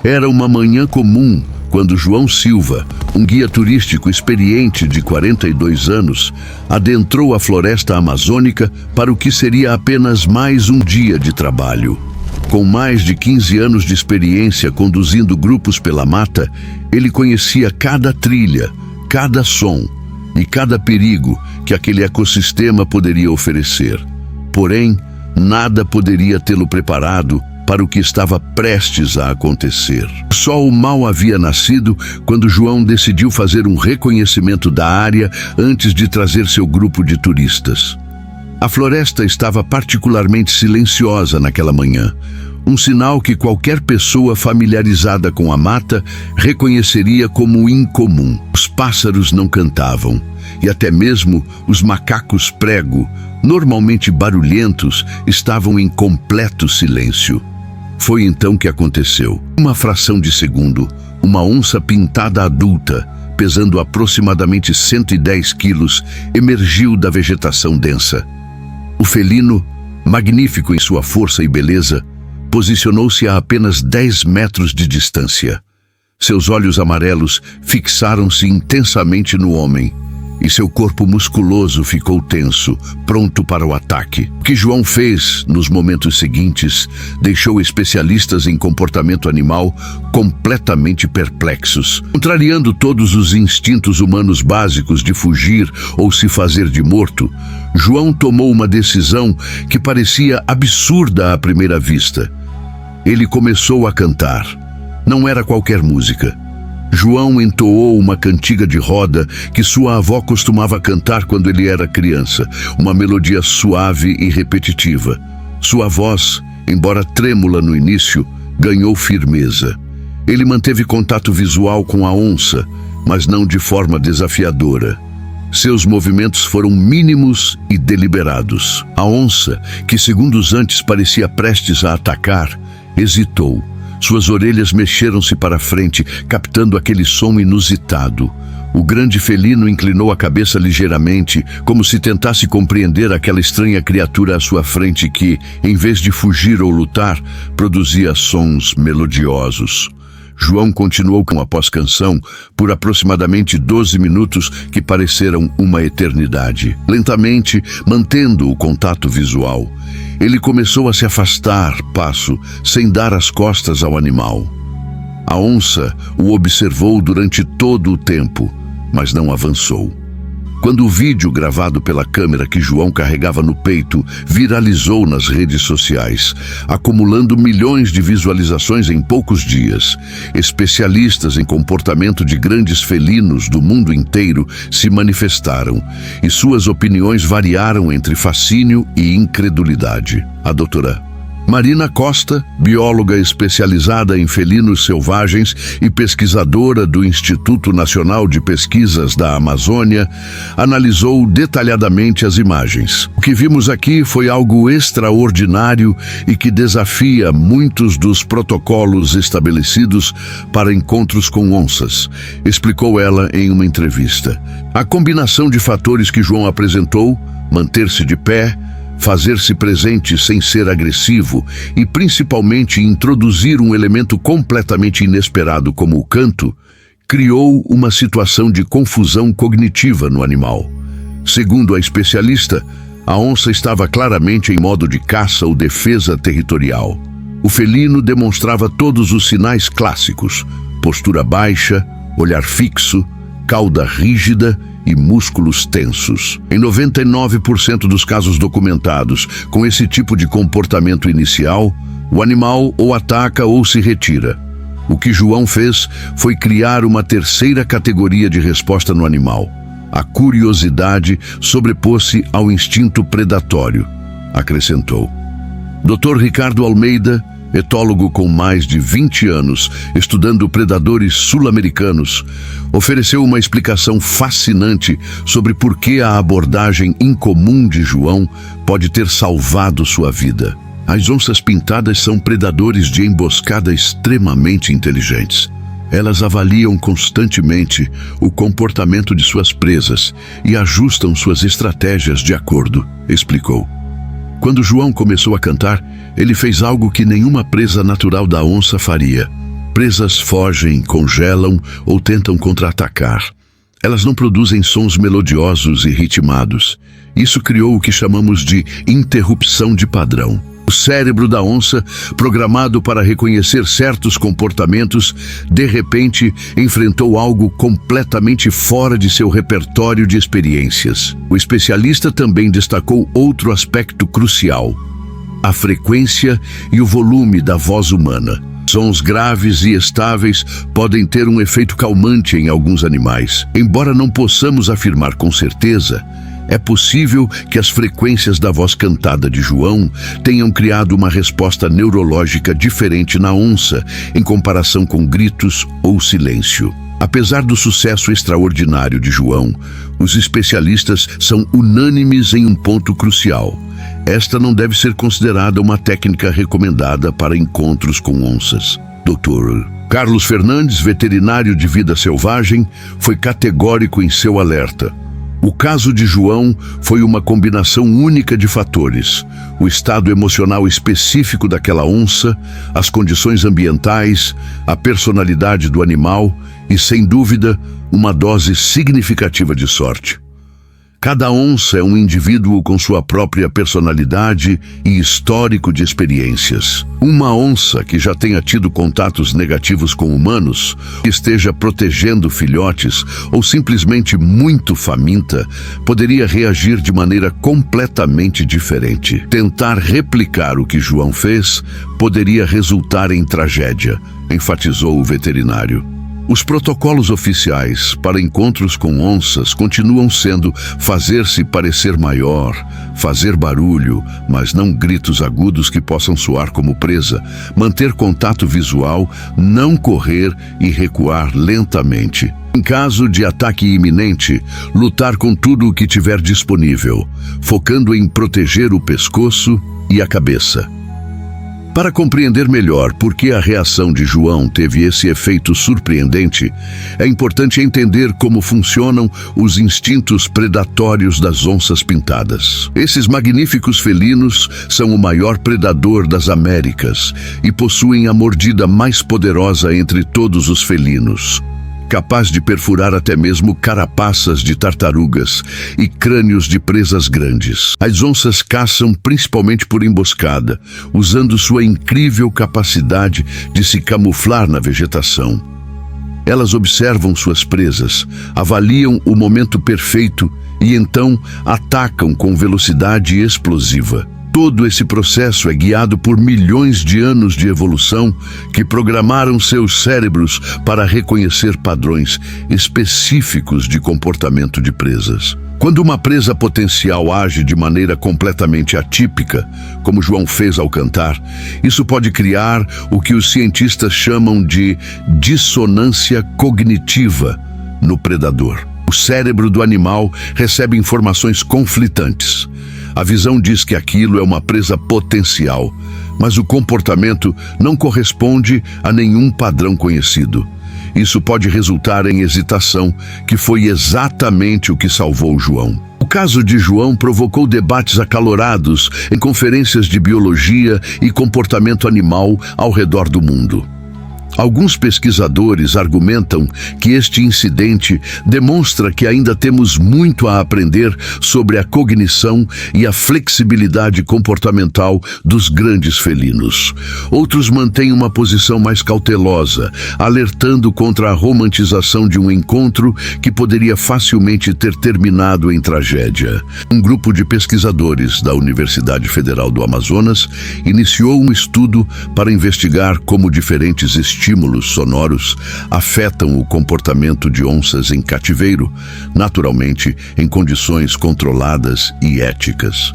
Era uma manhã comum quando João Silva, um guia turístico experiente de 42 anos, adentrou a floresta amazônica para o que seria apenas mais um dia de trabalho. Com mais de 15 anos de experiência conduzindo grupos pela mata, ele conhecia cada trilha, cada som e cada perigo que aquele ecossistema poderia oferecer. Porém, nada poderia tê-lo preparado para o que estava prestes a acontecer. Só o mal havia nascido quando João decidiu fazer um reconhecimento da área antes de trazer seu grupo de turistas. A floresta estava particularmente silenciosa naquela manhã, um sinal que qualquer pessoa familiarizada com a mata reconheceria como incomum. Os pássaros não cantavam, e até mesmo os macacos prego, normalmente barulhentos, estavam em completo silêncio. Foi então que aconteceu. Uma fração de segundo, uma onça pintada adulta, pesando aproximadamente 110 quilos, emergiu da vegetação densa. O felino, magnífico em sua força e beleza, posicionou-se a apenas 10 metros de distância. Seus olhos amarelos fixaram-se intensamente no homem, e seu corpo musculoso ficou tenso, pronto para o ataque. O que João fez nos momentos seguintes deixou especialistas em comportamento animal completamente perplexos. Contrariando todos os instintos humanos básicos de fugir ou se fazer de morto, João tomou uma decisão que parecia absurda à primeira vista. Ele começou a cantar. Não era qualquer música. João entoou uma cantiga de roda que sua avó costumava cantar quando ele era criança, uma melodia suave e repetitiva. Sua voz, embora trêmula no início, ganhou firmeza. Ele manteve contato visual com a onça, mas não de forma desafiadora. Seus movimentos foram mínimos e deliberados. A onça, que segundos antes parecia prestes a atacar, hesitou. Suas orelhas mexeram-se para frente, captando aquele som inusitado. O grande felino inclinou a cabeça ligeiramente, como se tentasse compreender aquela estranha criatura à sua frente que, em vez de fugir ou lutar, produzia sons melodiosos. João continuou com a pós-canção por aproximadamente 12 minutos que pareceram uma eternidade. Lentamente, mantendo o contato visual, ele começou a se afastar, passo, sem dar as costas ao animal. A onça o observou durante todo o tempo, mas não avançou. Quando o vídeo gravado pela câmera que João carregava no peito viralizou nas redes sociais, acumulando milhões de visualizações em poucos dias, especialistas em comportamento de grandes felinos do mundo inteiro se manifestaram e suas opiniões variaram entre fascínio e incredulidade. A doutora Marina Costa, bióloga especializada em felinos selvagens e pesquisadora do Instituto Nacional de Pesquisas da Amazônia, analisou detalhadamente as imagens. O que vimos aqui foi algo extraordinário e que desafia muitos dos protocolos estabelecidos para encontros com onças, explicou ela em uma entrevista. A combinação de fatores que João apresentou, manter-se de pé, fazer-se presente sem ser agressivo e, principalmente, introduzir um elemento completamente inesperado como o canto, criou uma situação de confusão cognitiva no animal. Segundo a especialista, a onça estava claramente em modo de caça ou defesa territorial. O felino demonstrava todos os sinais clássicos: postura baixa, olhar fixo, cauda rígida e músculos tensos. Em 99% dos casos documentados com esse tipo de comportamento inicial, o animal ou ataca ou se retira. O que João fez foi criar uma terceira categoria de resposta no animal. A curiosidade sobrepôs-se ao instinto predatório, acrescentou. Dr. Ricardo Almeida, etólogo com mais de 20 anos, estudando predadores sul-americanos, ofereceu uma explicação fascinante sobre por que a abordagem incomum de João pode ter salvado sua vida. As onças pintadas são predadores de emboscada extremamente inteligentes. Elas avaliam constantemente o comportamento de suas presas e ajustam suas estratégias de acordo, explicou. Quando João começou a cantar, ele fez algo que nenhuma presa natural da onça faria. Presas fogem, congelam ou tentam contra-atacar. Elas não produzem sons melodiosos e ritmados. Isso criou o que chamamos de interrupção de padrão. O cérebro da onça, programado para reconhecer certos comportamentos, de repente enfrentou algo completamente fora de seu repertório de experiências. O especialista também destacou outro aspecto crucial: a frequência e o volume da voz humana. Sons graves e estáveis podem ter um efeito calmante em alguns animais. Embora não possamos afirmar com certeza, é possível que as frequências da voz cantada de João tenham criado uma resposta neurológica diferente na onça, em comparação com gritos ou silêncio. Apesar do sucesso extraordinário de João, os especialistas são unânimes em um ponto crucial. Esta não deve ser considerada uma técnica recomendada para encontros com onças. Dr. Carlos Fernandes, veterinário de vida selvagem, foi categórico em seu alerta. O caso de João foi uma combinação única de fatores: o estado emocional específico daquela onça, as condições ambientais, a personalidade do animal e, sem dúvida, uma dose significativa de sorte. Cada onça é um indivíduo com sua própria personalidade e histórico de experiências. Uma onça que já tenha tido contatos negativos com humanos, que esteja protegendo filhotes ou simplesmente muito faminta, poderia reagir de maneira completamente diferente. Tentar replicar o que João fez poderia resultar em tragédia, enfatizou o veterinário. Os protocolos oficiais para encontros com onças continuam sendo fazer-se parecer maior, fazer barulho, mas não gritos agudos que possam soar como presa, manter contato visual, não correr e recuar lentamente. Em caso de ataque iminente, lutar com tudo o que tiver disponível, focando em proteger o pescoço e a cabeça. Para compreender melhor por que a reação de João teve esse efeito surpreendente, é importante entender como funcionam os instintos predatórios das onças pintadas. Esses magníficos felinos são o maior predador das Américas e possuem a mordida mais poderosa entre todos os felinos, capaz de perfurar até mesmo carapaças de tartarugas e crânios de presas grandes. As onças caçam principalmente por emboscada, usando sua incrível capacidade de se camuflar na vegetação. Elas observam suas presas, avaliam o momento perfeito e então atacam com velocidade explosiva. Todo esse processo é guiado por milhões de anos de evolução que programaram seus cérebros para reconhecer padrões específicos de comportamento de presas. Quando uma presa potencial age de maneira completamente atípica, como João fez ao cantar, isso pode criar o que os cientistas chamam de dissonância cognitiva no predador. O cérebro do animal recebe informações conflitantes. A visão diz que aquilo é uma presa potencial, mas o comportamento não corresponde a nenhum padrão conhecido. Isso pode resultar em hesitação, que foi exatamente o que salvou João. O caso de João provocou debates acalorados em conferências de biologia e comportamento animal ao redor do mundo. Alguns pesquisadores argumentam que este incidente demonstra que ainda temos muito a aprender sobre a cognição e a flexibilidade comportamental dos grandes felinos. Outros mantêm uma posição mais cautelosa, alertando contra a romantização de um encontro que poderia facilmente ter terminado em tragédia. Um grupo de pesquisadores da Universidade Federal do Amazonas iniciou um estudo para investigar como diferentes estímulos sonoros afetam o comportamento de onças em cativeiro, naturalmente em condições controladas e éticas.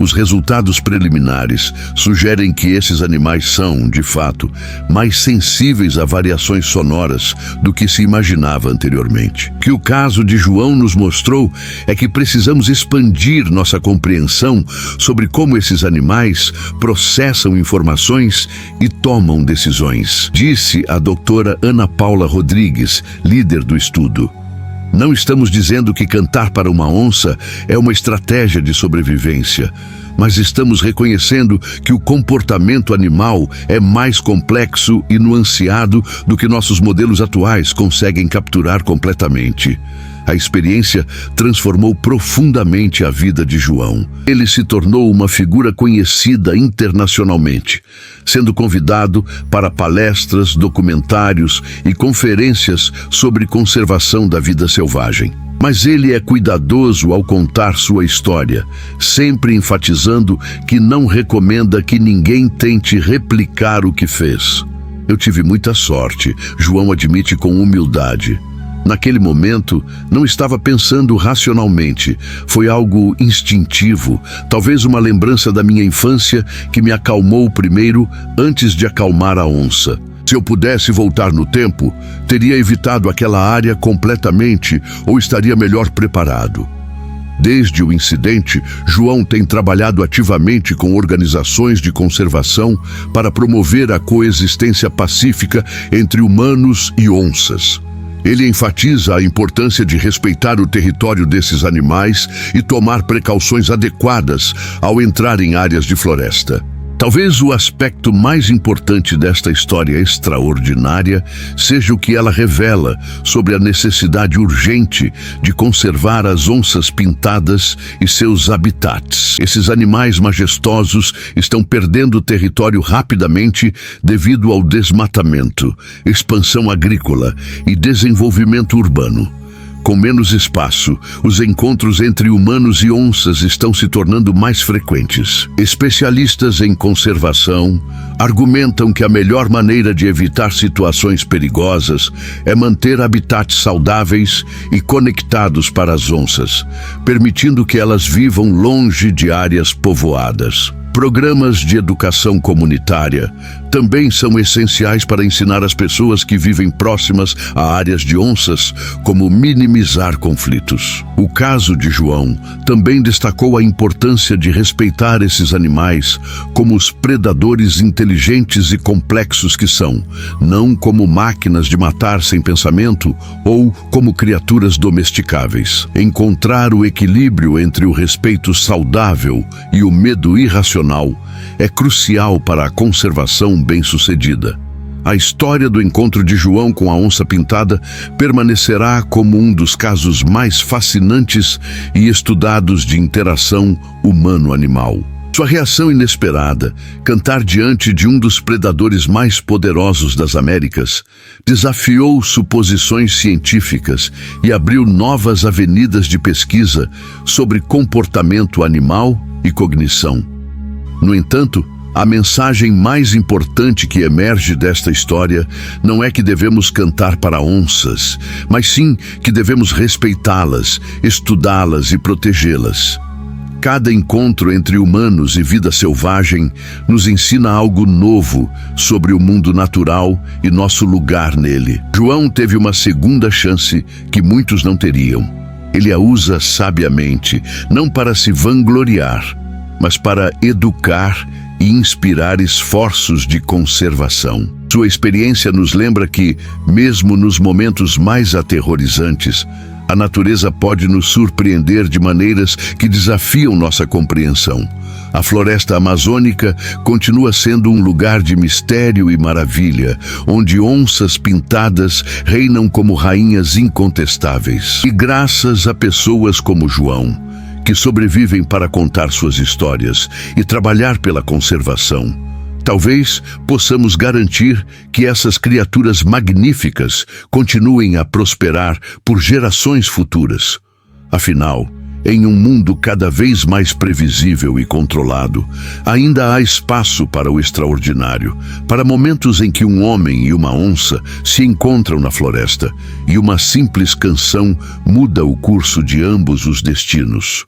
Os resultados preliminares sugerem que esses animais são, de fato, mais sensíveis a variações sonoras do que se imaginava anteriormente. O que o caso de João nos mostrou é que precisamos expandir nossa compreensão sobre como esses animais processam informações e tomam decisões, disse a doutora Ana Paula Rodrigues, líder do estudo. Não estamos dizendo que cantar para uma onça é uma estratégia de sobrevivência. mas estamos reconhecendo que o comportamento animal é mais complexo e nuanceado do que nossos modelos atuais conseguem capturar completamente. A experiência transformou profundamente a vida de João. Ele se tornou uma figura conhecida internacionalmente, sendo convidado para palestras, documentários e conferências sobre conservação da vida selvagem. Mas ele é cuidadoso ao contar sua história, sempre enfatizando que não recomenda que ninguém tente replicar o que fez. Eu tive muita sorte, João admite com humildade. Naquele momento, não estava pensando racionalmente. Foi algo instintivo, talvez uma lembrança da minha infância que me acalmou primeiro antes de acalmar a onça. Se eu pudesse voltar no tempo, teria evitado aquela área completamente ou estaria melhor preparado. Desde o incidente, João tem trabalhado ativamente com organizações de conservação para promover a coexistência pacífica entre humanos e onças. Ele enfatiza a importância de respeitar o território desses animais e tomar precauções adequadas ao entrar em áreas de floresta. Talvez o aspecto mais importante desta história extraordinária seja o que ela revela sobre a necessidade urgente de conservar as onças pintadas e seus habitats. Esses animais majestosos estão perdendo território rapidamente devido ao desmatamento, expansão agrícola e desenvolvimento urbano. Com menos espaço, os encontros entre humanos e onças estão se tornando mais frequentes. Especialistas em conservação argumentam que a melhor maneira de evitar situações perigosas é manter habitats saudáveis e conectados para as onças, permitindo que elas vivam longe de áreas povoadas. Programas de educação comunitária também são essenciais para ensinar as pessoas que vivem próximas a áreas de onças como minimizar conflitos. O caso de João também destacou a importância de respeitar esses animais como os predadores inteligentes e complexos que são, não como máquinas de matar sem pensamento ou como criaturas domesticáveis. Encontrar o equilíbrio entre o respeito saudável e o medo irracional é crucial para a conservação bem-sucedida. A história do encontro de João com a onça pintada permanecerá como um dos casos mais fascinantes e estudados de interação humano-animal. Sua reação inesperada, cantar diante de um dos predadores mais poderosos das Américas, desafiou suposições científicas e abriu novas avenidas de pesquisa sobre comportamento animal e cognição. No entanto, a mensagem mais importante que emerge desta história não é que devemos cantar para onças, mas sim que devemos respeitá-las, estudá-las e protegê-las. Cada encontro entre humanos e vida selvagem nos ensina algo novo sobre o mundo natural e nosso lugar nele. João teve uma segunda chance que muitos não teriam. Ele a usa sabiamente, não para se vangloriar, mas para educar e inspirar esforços de conservação. Sua experiência nos lembra que, mesmo nos momentos mais aterrorizantes, a natureza pode nos surpreender de maneiras que desafiam nossa compreensão. A floresta amazônica continua sendo um lugar de mistério e maravilha, onde onças pintadas reinam como rainhas incontestáveis. E graças a pessoas como João, que sobrevivem para contar suas histórias e trabalhar pela conservação, talvez possamos garantir que essas criaturas magníficas continuem a prosperar por gerações futuras. Afinal, em um mundo cada vez mais previsível e controlado, ainda há espaço para o extraordinário, para momentos em que um homem e uma onça se encontram na floresta e uma simples canção muda o curso de ambos os destinos.